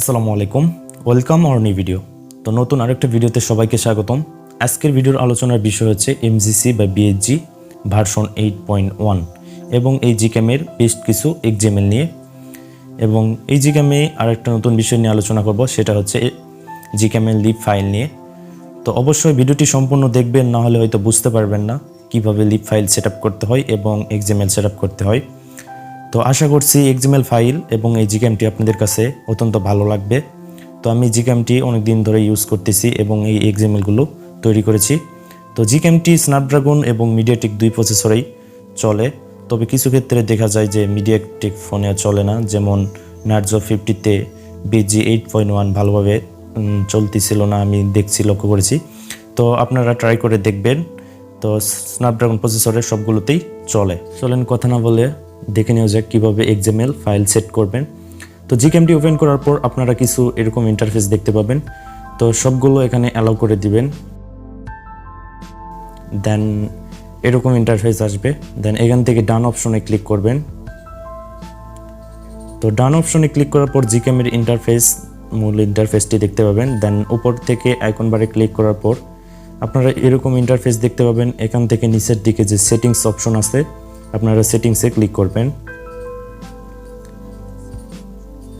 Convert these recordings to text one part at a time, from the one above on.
আসসালামু আলাইকুম, welcome our new video. তো নতুন আরেকটা ভিডিওতে সবাইকে স্বাগতম। আজকের ভিডিওর আলোচনার বিষয় হচ্ছে MGC বা BSG ভার্সন 8.1 এবং এই জিক্যামের বেশ কিছু এক্সএমএল নিয়ে, এবং এই জিক্যামে আরেকটা নতুন বিষয় নিয়ে আলোচনা করব, সেটা হচ্ছে জিক্যামের লিপ ফাইল নিয়ে। তো অবশ্যই ভিডিওটি সম্পূর্ণ দেখবেন, না হলে হয়তো বুঝতে পারবেন না কিভাবে লিপ ফাইল সেট করতে হয় এবং এক্সএমএল সেট করতে হয়। তো আশা করছি এক্সএমএল ফাইল এবং এই জিক্যামটি আপনাদের কাছে অত্যন্ত ভালো লাগবে। তো আমি জিক্যামটি অনেক দিন ধরে ইউজ করতেছি এবং এই এক্সএমএলগুলো তৈরি করেছি। তো জিক্যামটি স্ন্যাপড্রাগন এবং মিডিয়াটেক 2 প্রসেসরেই চলে, তবে কিছু ক্ষেত্রে দেখা যায় যে মিডিয়াটেক ফোনে চলে না, যেমন নার্জো 50তে BSG 8.1 ভালোভাবে চলতেছিল না, আমি লক্ষ্য করেছি। তো আপনারা ট্রাই করে দেখবেন। তো স্ন্যাপড্রাগন প্রসেসরের সবগুলোতেই চলে। চলেন কথা না বলে দেখে নেওয়া যাক কীভাবে এক্সএমএল ফাইল সেট করবেন। তো জিক্যামটি ওপেন করার পর আপনারা কিছু এরকম ইন্টারফেস দেখতে পাবেন। তো সবগুলো এখানে অ্যালাউ করে দিবেন, দেন এরকম ইন্টারফেস আসবে। দেন এখান থেকে ডান অপশনে ক্লিক করবেন। তো ডান অপশনে ক্লিক করার পর জিক্যামের ইন্টারফেস, মূল ইন্টারফেসটি দেখতে পাবেন। দেন উপর থেকে আইকন বারে ক্লিক করার পর আপনারা এরকম ইন্টারফেস দেখতে পাবেন। এখান থেকে নিচের দিকে যে সেটিংস অপশন আছে, আপনারা সেটিংসে ক্লিক করবেন।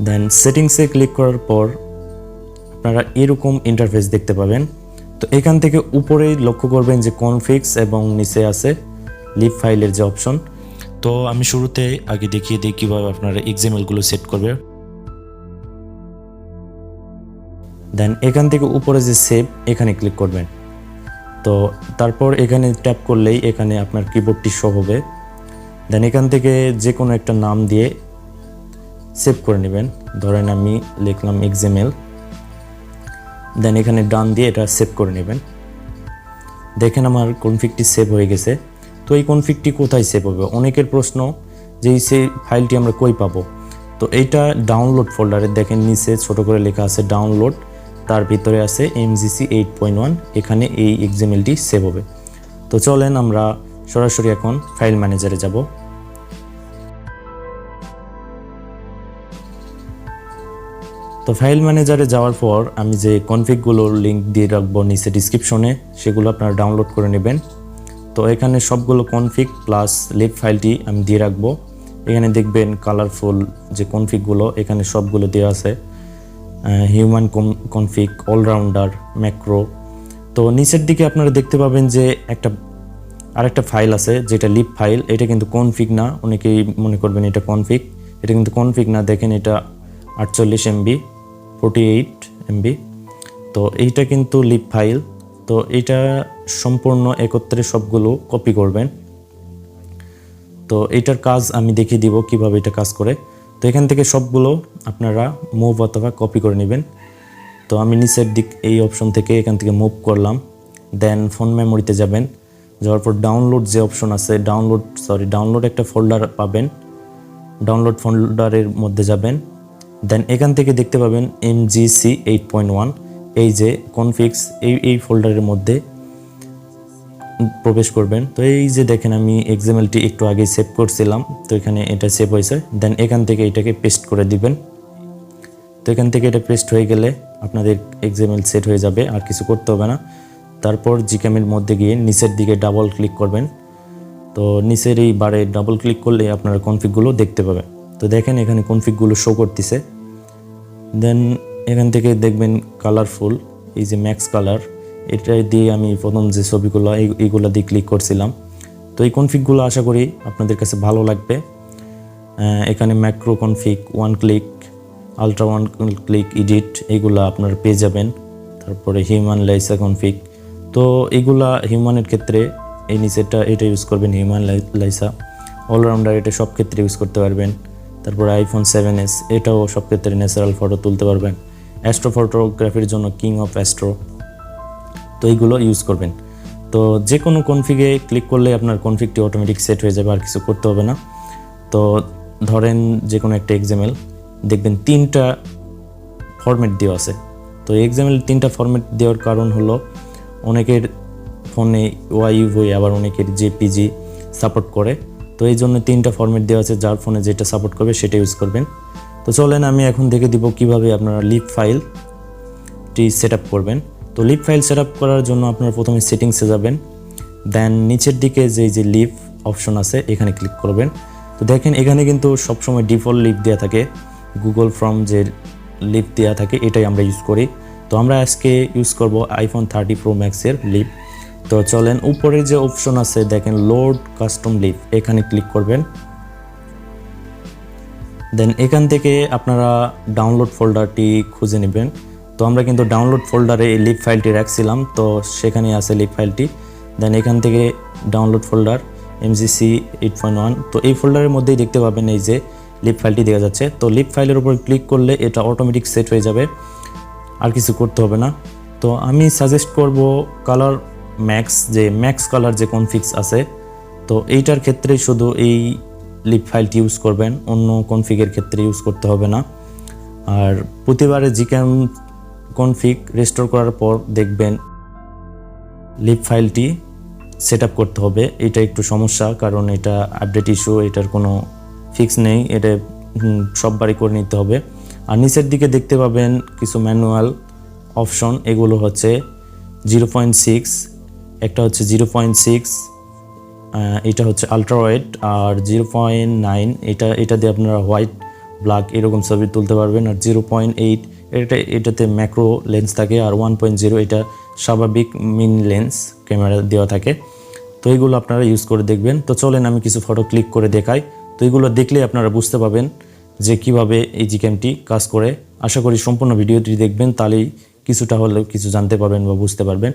দেন সেটিংসে ক্লিক করার পর আপনারা এরকম ইন্টারফেস দেখতে পাবেন। তো এখান থেকে উপরেই লক্ষ্য করবেন যে কনফিগস এবং নিচে আছে লিপ ফাইলের যে অপশন। তো আমি শুরুতে আগে দেখিয়ে দিই কীভাবে আপনারা এক্সএমএলগুলো সেট করবে। দেন এখান থেকে উপরে যে সেভ, এখানে ক্লিক করবেন। তো তারপর এখানে ট্যাপ করলেই এখানে আপনার কিবোর্ডটি শো হবে। দেন এখান থেকে যে কোনো একটা নাম দিয়ে সেভ করে নেবেন। ধরেন আমি লিখলাম এক্সএমএল, দেন এখানে ডান দিয়ে এটা সেভ করে নেবেন। দেখেন আমার কনফিগটি সেভ হয়ে গেছে। তো এই কনফিগটি কোথায় সেভ হবে? অনেকের প্রশ্ন যে সেই ফাইলটি আমরা কই পাবো। তো এইটা ডাউনলোড ফোল্ডারে দেখেন নিচে ছোট করে লেখা আছে ডাউনলোড, তার ভিতরে আছে MGC 8.1, এখানে এই এক্সএমএলটি সেভ হবে। তো চলেন আমরা সরাসরি এখন ফাইল ম্যানেজারে যাব। তো ফাইল ম্যানেজারে যাওয়ার পর আমি যে কনফিগগুলোর লিঙ্ক দিয়ে রাখবো নিচে ডিসক্রিপশনে, সেগুলো আপনারা ডাউনলোড করে নেবেন। তো এখানে সবগুলো কনফিগ প্লাস লিপ ফাইলটি আমি দিয়ে রাখবো। এখানে দেখবেন কালারফুল যে কনফিগগুলো, এখানে সবগুলো দেওয়া আছে। Human config, allrounder, macro. তো নিচের দিকে আপনারা দেখতে পাবেন যে আরেকটা ফাইল আছে যেটা লিপ ফাইল। এটা কিন্তু কনফিগ না, অনেকেই মনে করবেন এটা কনফিগ। এটা কিন্তু কনফিগ না, দেখেন এটা 48 MB, 48 MB। তো এইটা কিন্তু লিপ ফাইল। তো এটা সম্পূর্ণ একত্রে সবগুলো কপি করবেন। তো এইটার কাজ আমি দেখিয়ে দিব কিভাবে এটা কাজ করে। তো এখান থেকে সবগুলো আপনারা মুভ অথবা কপি করে নেবেন। তো আমি নিচের দিক এই অপশন থেকে এখান থেকে মুভ করলাম। দেন ফোন মেমোরিতে যাবেন, যাওয়ার পর ডাউনলোড যে অপশন আছে, ডাউনলোড একটা ফোল্ডার পাবেন। ডাউনলোড ফোল্ডারের মধ্যে যাবেন। দেন এখান থেকে দেখতে পাবেন MGC 8.1, এই যে কনফিগস, এই ফোল্ডারের মধ্যে প্রবেশ করবেন। তো এই যে দেখেন আমি এক্সএমএলটি একটু আগে সেভ করছিলাম, তো এখানে এটা সেভ হয়েছে। দেন এখান থেকে এটাকে পেস্ট করে দিবেন। তো এখান থেকে এটা পেস্ট হয়ে গেলে আপনাদের এক্সএমএল সেট হয়ে যাবে, আর কিছু করতে হবে না। তারপর জিক্যামের মধ্যে গিয়ে নিচের দিকে ডাবল ক্লিক করবেন। তো নিচের এই বারে ডাবল ক্লিক করলে আপনারা কনফিগগুলো দেখতে পাবেন। তো দেখেন এখানে কনফিগগুলো শো করতেছে। দেন এখান থেকে দেখবেন কালারফুল, এই যে ম্যাক্স কালার, এটা দিয়ে আমি প্রথম যে ছবিগুলো এইগুলো দিয়ে ক্লিক করছিলাম। তো এই কনফিগগুলো আশা করি আপনাদের কাছে ভালো লাগবে। এখানে macro config, one click, ultra one click edit, এগুলো আপনারা পেয়ে যাবেন। তারপরে হিউম্যান লাইসা কনফিগ। তো এগুলা হিউম্যানের ক্ষেত্রে এই নিচেটা এটা ইউজ করবেন, হিউম্যান লাইসা। অলরাউন্ডার এটা সব ক্ষেত্রে ইউজ করতে পারবেন। তারপরে iPhone 7s, এটাও সব ক্ষেত্রে ন্যাচারাল ফটো তুলতে পারবেন। অ্যাস্ট্রো ফটোগ্রাফির জন্য কিং অফ অ্যাস্ট্রো, তো এইগুলো ইউজ করবেন। তো যে কোনো কনফিগে ক্লিক করলে আপনার কনফিগটি অটোমেটিক সেট হয়ে যাবে, আর কিছু করতে হবে না। তো ধরেন যে কোনো একটা এক্সএমএল দেখবেন 3টা ফরম্যাট দেওয়া আছে। তো এক্সএমএল 3টা ফরম্যাট দেওয়ার কারণ হলো অনেকের ফোনে ওয়াইউভি, আবার অনেকের জেপিজি সাপোর্ট করে। তো এই জন্য 3টা ফরম্যাট দেওয়া আছে, যার ফোনে যেটা সাপোর্ট করবে সেটা ইউজ করবেন। তো চলেন আমি এখন দেখে দিব কিভাবে আপনারা লিপ ফাইলটি সেট আপ করবেন। তো লিপ ফাইল সেট আপ করার জন্য আপনারা প্রথমে সেটিংসে যাবেন, দেন নিচের দিকে যে লিপ অপশন আছে এখানে ক্লিক করবেন। তো দেখেন এখানে কিন্তু সবসময় ডিফল্ট লিপ দেওয়া থাকে, গুগল ফ্রম যে লিপ দেওয়া থাকে এটাই আমরা ইউজ করি। তো আমরা আজকে ইউজ করব আইফোন 30 প্রো ম্যাক্সের লিপ। তো চলেন উপরে যে অপশন আছে দেখেন লোড কাস্টম লিপ, এখানে ক্লিক করবেন। দেন এখান থেকে আপনারা ডাউনলোড ফোল্ডারটি খুঁজে নেবেন। তো আমরা কিন্তু ডাউনলোড ফোল্ডারে এই লিপ ফাইলটি রাখছিলাম, তো সেখানে আছে লিপ ফাইলটি। দেন এখান থেকে ডাউনলোড ফোল্ডার MGC 8.1, তো এই ফোল্ডারের মধ্যেই দেখতে পাবেন এই যে লিপ ফাইলটি দেখা যাচ্ছে। তো লিপ ফাইলের উপর ক্লিক করলে এটা অটোমেটিক সেট হয়ে যাবে, আর কিছু করতে হবে না। তো আমি সাজেস্ট করব কালার ম্যাক্স কালার যে কনফিক্স আছে, তো এইটার ক্ষেত্রে শুধু এই লিপ ফাইলটি ইউজ করবেন, অন্য কনফিগের ক্ষেত্রে ইউজ করতে হবে না। আর প্রতিবারে Gcam কনফিগ রেস্টোর করার পর দেখবেন লিপ ফাইলটি সেট আপ করতে হবে। এটা একটু সমস্যা, কারণ এটা আপডেট ইস্যু, এটার কোনো ফিক্স নেই, এটা সববারই করে নিতে হবে। আর নিচের দিকে দেখতে পাবেন কিছু ম্যানুয়াল অপশন, এগুলো হচ্ছে 0.6, একটা হচ্ছে 0.6, এটা হচ্ছে আলট্রা ওয়াইড, আর 0.9 এটা দিয়ে আপনারা হোয়াইট ব্ল্যাক এরকম ছবি তুলতে পারবেন। আর 0.8 এটাতে ম্যাক্রো লেন্স থাকে, আর 1.0 এটা স্বাভাবিক মিনি লেন্স ক্যামেরা দেওয়া থাকে। তো এইগুলো আপনারা ইউজ করে দেখবেন। তো চলেন আমি কিছু ফটো ক্লিক করে দেখাই। তো এইগুলো দেখলে আপনারা বুঝতে পাবেন যে কিভাবে এই Gcamটি কাজ করে। আশা করি সম্পূর্ণ ভিডিওটি দেখবেন, তাহলেই কিছুটা হলেও কিছু জানতে পারবেন বা বুঝতে পারবেন।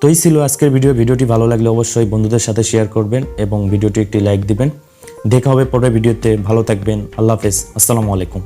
তো এই ছিল আজকের ভিডিওটি ভালো লাগলে অবশ্যই বন্ধুদের সাথে শেয়ার করবেন এবং ভিডিওটি একটি লাইক দিবেন। দেখা হবে পরের ভিডিওতে, ভালো থাকবেন, আল্লাহ হাফেজ, আসসালামু আলাইকুম।